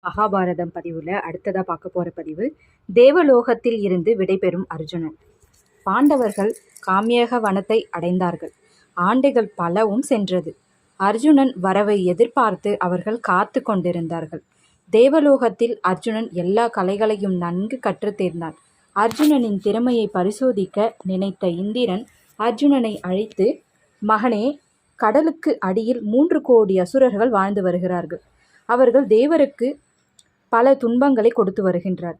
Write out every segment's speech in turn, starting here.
மகாபாரதம் பதிவுல அடுத்ததா பார்க்க போற பதிவு தேவலோகத்தில் இருந்து விடைபெறும் அர்ஜுனன். பாண்டவர்கள் காமியக வனத்தை அடைந்தார்கள். ஆண்டுகள் பலவும் சென்றது. அர்ஜுனன் வரவை எதிர்பார்த்து அவர்கள் காத்து கொண்டிருந்தார்கள். தேவலோகத்தில் அர்ஜுனன் எல்லா கலைகளையும் நன்கு கற்று தேர்ந்தான். அர்ஜுனனின் திறமையை பரிசோதிக்க நினைத்த இந்திரன் அர்ஜுனனை அழைத்து, மகனே, கடலுக்கு அடியில் 3 கோடி அசுரர்கள் வாழ்ந்து வருகிறார்கள். அவர்கள் தேவருக்கு பல துன்பங்களை கொடுத்து வருகின்றார்.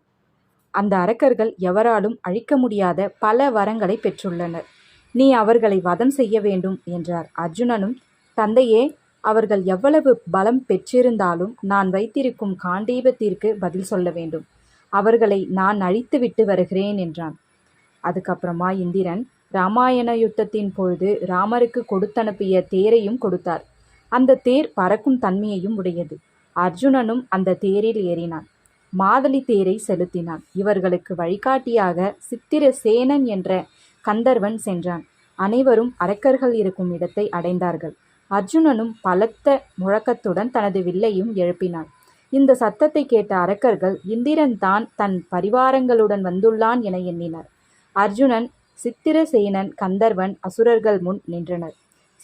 அந்த அரக்கர்கள் எவராலும் அழிக்க முடியாத பல வரங்களை பெற்றுள்ளனர். நீ அவர்களை வதம் செய்ய வேண்டும் என்றார். அர்ஜுனனும், தந்தையே, அவர்கள் எவ்வளவு பலம் பெற்றிருந்தாலும் நான் வைத்திருக்கும் காண்டீபத்திற்கு பதில் சொல்ல வேண்டும். அவர்களை நான் அழித்து விட்டு வருகிறேன் என்றான். அதுக்கப்புறமா இந்திரன் ராமாயண யுத்தத்தின் பொழுது ராமருக்கு கொடுத்தனுப்பிய தேரையும் கொடுத்தார். அந்த தேர் பறக்கும் தன்மையையும் உடையது. அர்ஜுனனும் அந்த தேரில் ஏறினான். மாதளி தேரை செலுத்தினான். இவர்களுக்கு வழிகாட்டியாக சித்திரசேனன் என்ற கந்தர்வன் சென்றான். அனைவரும் அரக்கர்கள் இருக்கும் இடத்தை அடைந்தார்கள். அர்ஜுனனும் பலத்த முழக்கத்துடன் தனது வில்லையும் எழுப்பினான். இந்த சத்தத்தை கேட்ட அரக்கர்கள் இந்திரன் தான் தன் பரிவாரங்களுடன் வந்துள்ளான் என எண்ணினர். அர்ஜுனன், சித்திரசேனன், கந்தர்வன் அசுரர்கள் முன் நின்றனர்.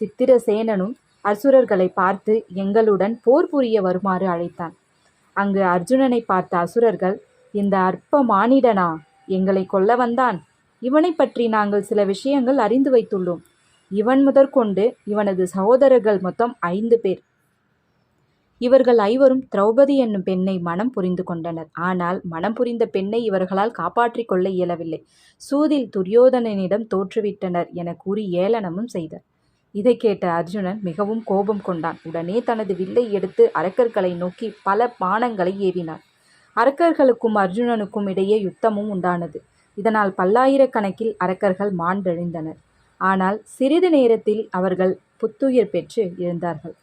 சித்திரசேனனும் அசுரர்களை பார்த்து எங்களுடன் போர் புரிய வருமாறு அழைத்தான். அங்கு அர்ஜுனனை பார்த்த அசுரர்கள், இந்த அற்ப மானிடனா எங்களை கொல்ல வந்தான்? இவனை பற்றி நாங்கள் சில விஷயங்கள் அறிந்து வைத்துள்ளோம். இவன் முதற்கொண்டு இவனது சகோதரர்கள் மொத்தம் 5 பேர். இவர்கள் 5வரும் திரௌபதி என்னும் பெண்ணை மனம் புரிந்து கொண்டனர். ஆனால் மனம் புரிந்த பெண்ணை இவர்களால் காப்பாற்றிக் கொள்ள இயலவில்லை. சூதில் துரியோதனனிடம் தோற்றுவிட்டனர் என கூறி ஏளனமும் செய்தனர். இதை கேட்ட அர்ஜுனன் மிகவும் கோபம் கொண்டான். உடனே தனது வில்லை எடுத்து அரக்கர்களை நோக்கி பல பாணங்களை ஏவினார். அரக்கர்களுக்கும் அர்ஜுனனுக்கும் இடையே யுத்தமும் உண்டானது. இதனால் பல்லாயிரக்கணக்கில் அரக்கர்கள் மாண்டெழுந்தனர். ஆனால் சிறிது நேரத்தில் அவர்கள் புத்துயிர் பெற்று எழுந்தார்கள்.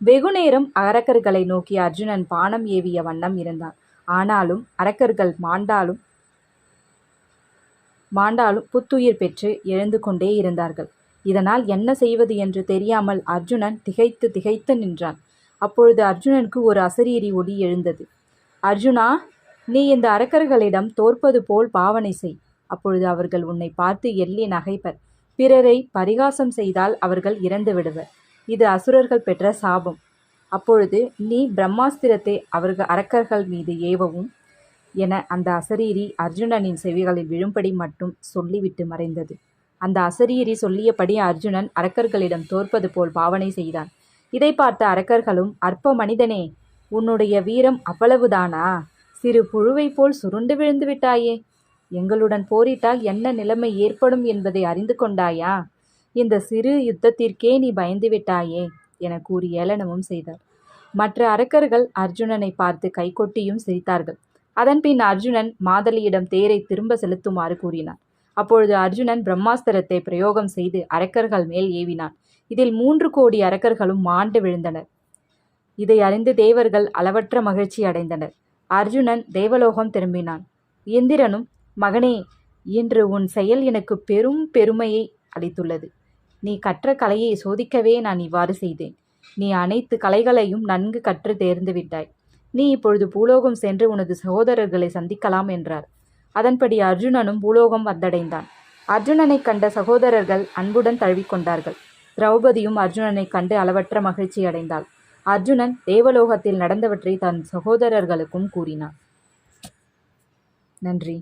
வெகுநேரம் அரக்கர்களை நோக்கி அர்ஜுனன் பானம் ஏவிய வண்ணம் இருந்தான். ஆனாலும் அரக்கர்கள் மாண்டாலும் புத்துயிர் பெற்று எழுந்து கொண்டே இருந்தார்கள். இதனால் என்ன செய்வது என்று தெரியாமல் அர்ஜுனன் திகைத்து நின்றான். அப்பொழுது அர்ஜுனனுக்கு ஒரு அசரீரி ஒலி எழுந்தது. அர்ஜுனா, நீ இந்த அரக்கர்களிடம் தோற்பது போல் பாவனை செய். அப்பொழுது அவர்கள் உன்னை பார்த்து எள்ளி நகைப்பர். பிறரை பரிகாசம் செய்தால் அவர்கள் இறந்து விடுவர். இது அசுரர்கள் பெற்ற சாபம். அப்பொழுது நீ பிரம்மாஸ்திரத்தை அரக்கர்கள் மீது ஏவவும் என அந்த அசரீரி அர்ஜுனனின் செவிகளில் விழும்படி மட்டும் சொல்லிவிட்டு மறைந்தது. அந்த அசரீரி சொல்லியபடி அர்ஜுனன் அரக்கர்களிடம் தோற்பது போல் பாவனை செய்தான். இதை பார்த்த அரக்கர்களும், அற்ப மனிதனே, உன்னுடைய வீரம் அவ்வளவுதானா? சிறு புழுவை போல் சுருண்டு விழுந்து விட்டாயே. எங்களுடன் போரிட்டால் என்ன நிலைமை ஏற்படும் என்பதை அறிந்து கொண்டாயா? இந்த சிறு யுத்தத்திற்கே நீ பயந்து விட்டாயே என கூறி ஏளனமும் செய்தார். மற்ற அரக்கர்கள் அர்ஜுனனை பார்த்து கைகொட்டியும் சிரித்தார்கள். அதன்பின் அர்ஜுனன் மாதளியிடம் தேரை திரும்ப செலுத்துமாறு கூறினான். அப்பொழுது அர்ஜுனன் பிரம்மாஸ்திரத்தை பிரயோகம் செய்து அரக்கர்கள் மேல் ஏவினான். இதில் 3 கோடி அரக்கர்களும் மாண்டு விழுந்தனர். இதை அறிந்து தேவர்கள் அளவற்ற மகிழ்ச்சி அடைந்தனர். அர்ஜுனன் தேவலோகம் திரும்பினான். இந்திரனும், மகனே, இன்று உன் செயல் எனக்கு பெரும் பெருமையை அளித்துள்ளது. நீ கற்ற கலையை சோதிக்கவே நான் இவ்வாறு செய்தேன். நீ அனைத்து கலைகளையும் நன்கு கற்று தேர்ந்து விட்டாய். நீ இப்பொழுது பூலோகம் சென்று உனது சகோதரர்களை சந்திக்கலாம் என்றார். அதன்படி அர்ஜுனனும் பூலோகம் வந்தடைந்தான். அர்ஜுனனை கண்ட சகோதரர்கள் அன்புடன் தழுவிக்கொண்டார்கள். திரௌபதியும் அர்ஜுனனை கண்டு அளவற்ற மகிழ்ச்சி அடைந்தாள். அர்ஜுனன் தேவலோகத்தில் நடந்தவற்றை தன் சகோதரர்களுக்கும் கூறினான். நன்றி.